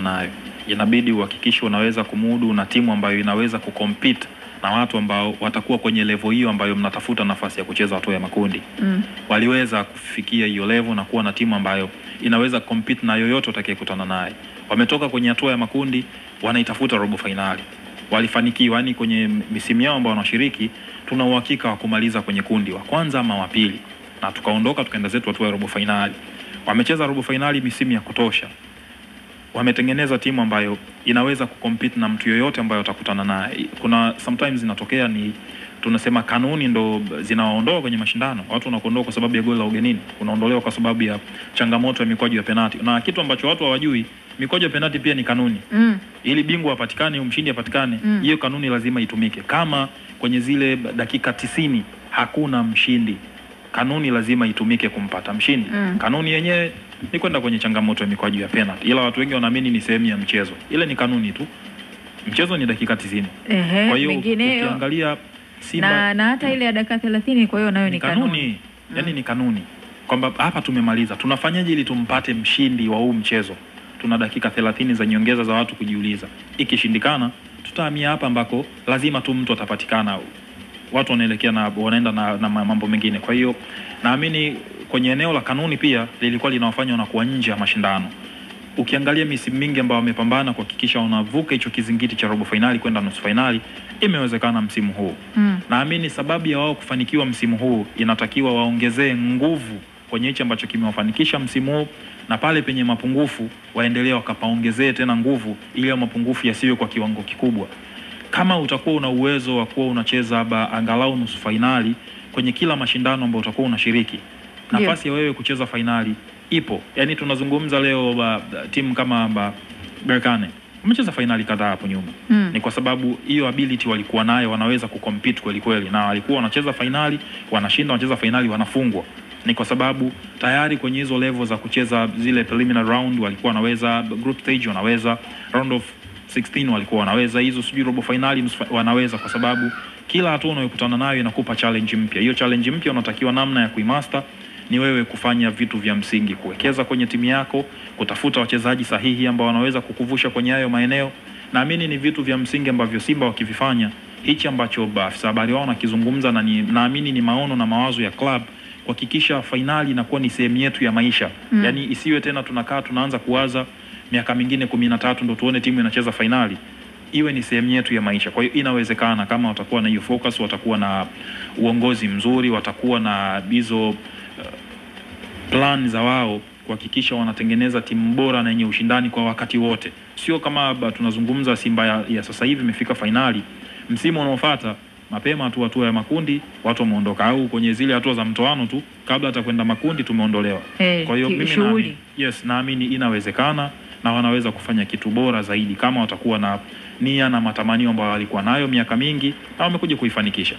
nayo. Inabidi uhakikishe unaweza kumudu na timu ambayo inaweza kucompete na watu ambao watakuwa kwenye level hiyo ambayo mnatafuta nafasi ya kucheza hatua ya makundi. Waliweza kufikia hiyo level na kuwa na timu ambayo inaweza compete na yoyote utakayekutana naye. Wametoka kwenye hatua ya makundi, wanaitafuta robo finali. Walifanikiwa, yani kwenye misimu yao ambao wanashiriki, tuna uhakika wa kumaliza kwenye kundi wa kwanza ama wa pili. Na tukaondoka tukaenda zetu hatua ya robo finali. Wamecheza robo finali misimu ya kutosha. Wametengeneza timu ambayo inaweza kucompete na mtu yoyote ambaye utakutana naye. Kuna sometimes inatokea ni tunasema kanuni ndo zinawaondoa kwenye mashindano. Watu wanakuondoa kwa sababu ya goli la ugenini, unaondolewa kwa sababu ya changamoto ya mikwaju ya penalti. Na kitu ambacho watu hawajui, mikwaju ya penalti pia ni kanuni. Ili bingwa apatikane, mshindi apatikane, hiyo kanuni lazima itumike. Kama kwenye zile dakika 90 hakuna mshindi, kanuni lazima itumike kumpata mshindi. Kanuni yenyewe ni kwenda kwenye changamoto ya mikwaju ya penalty. Ila watu wengi wanaamini ni sehemu ya mchezo. Ile ni kanuni tu. Mchezo ni dakika 90. Kwa hiyo ukiangalia Simba na hata ile ya dakika 30, kwa hiyo nayo ni kanuni. Yaani ni kanuni. Kwamba hapa tumemaliza. Tunafanyaje ili tumpate mshindi wa huu mchezo? Tuna dakika 30 za nyongeza za watu kujiuliza. Ikishindikana tutahamia hapa ambako lazima tu mtu atapatikana. Watu wanaelekea na wanaenda na mambo mengine. Kwa hiyo naamini kwenye eneo la kanuni pia lilikuwa linawafanya wanakuwa nje ya mashindano. Ukiangalia misimu mingi ambao wamepambana kuhakikisha wanavuka hicho kizingiti cha robo finali kwenda nusu finali, imewezekana msimu huu. Naamini sababu ya wao kufanikiwa msimu huu inatakiwa waongezee nguvu kwenye hicho ambacho kimewafanikisha msimu huu, na pale penye mapungufu waendelee wakapaongezee tena nguvu ili mapungufu yasiwe kwa kiwango kikubwa. Kama utakuwa una uwezo wa kuwa unacheza angalau nusu finali kwenye kila mashindano ambayo utakuwa unashiriki, nafasi ya wewe kucheza finali ipo. Yani tunazungumza leo timu kama Berkane wamecheza finali kadhaa hapo nyuma. Ni kwa sababu hiyo ability walikuwa nayo, wanaweza kucompete kweli kweli, na walikuwa wanacheza finali wanashinda, wanacheza finali wanafungwa. Ni kwa sababu tayari kwenye hizo level za kucheza zile preliminary round walikuwa wanaweza, group stage wanaweza, round of 16 walikuwa wanaweza, hizo sijui robo finali wanaweza, kwa sababu kila hatua unayokutana nayo inakupa challenge mpya. Hiyo challenge mpya unatakiwa namna ya kuimaster ni wewe kufanya vitu vya msingi, kuwekeza kwenye timu yako, kutafuta wachezaji sahihi ambao wanaweza kukuvusha kwenye hayo maeneo. Naamini ni vitu vya msingi ambavyo Simba wakivifanya, hichi ambacho afisa habari wao nakizungumza, na naamini ni maono na mawazo ya club kuhakikisha finali inakuwa ni sehemu yetu ya maisha. Yani isiwe tena tunakaa tunaanza kuwaza miaka mingine 13 ndo tuone timu inacheza finali. Iwe ni sehemu yetu ya maisha. Kwa hiyo inawezekana kama watakuwa na hiyo focus, watakuwa na uongozi mzuri, watakuwa na hizo plan za wao kuhakikisha wanatengeneza timu bora na yenye ushindani kwa wakati wote. Sio kama tunazungumza Simba ya sasa hivi imefika finali, msimu unaofuata mapema tu hatua ya makundi watu wameondoka, au kwenye zile hatua za mtoano tu kabla hata kwenda makundi tumeondolewa. Kwa hiyo mimi naamini inawezekana na wanaweza kufanya kitu bora zaidi kama watakuwa na nia na matamanio ambayo walikuwa nayo miaka mingi na wamekuja kuifanikisha.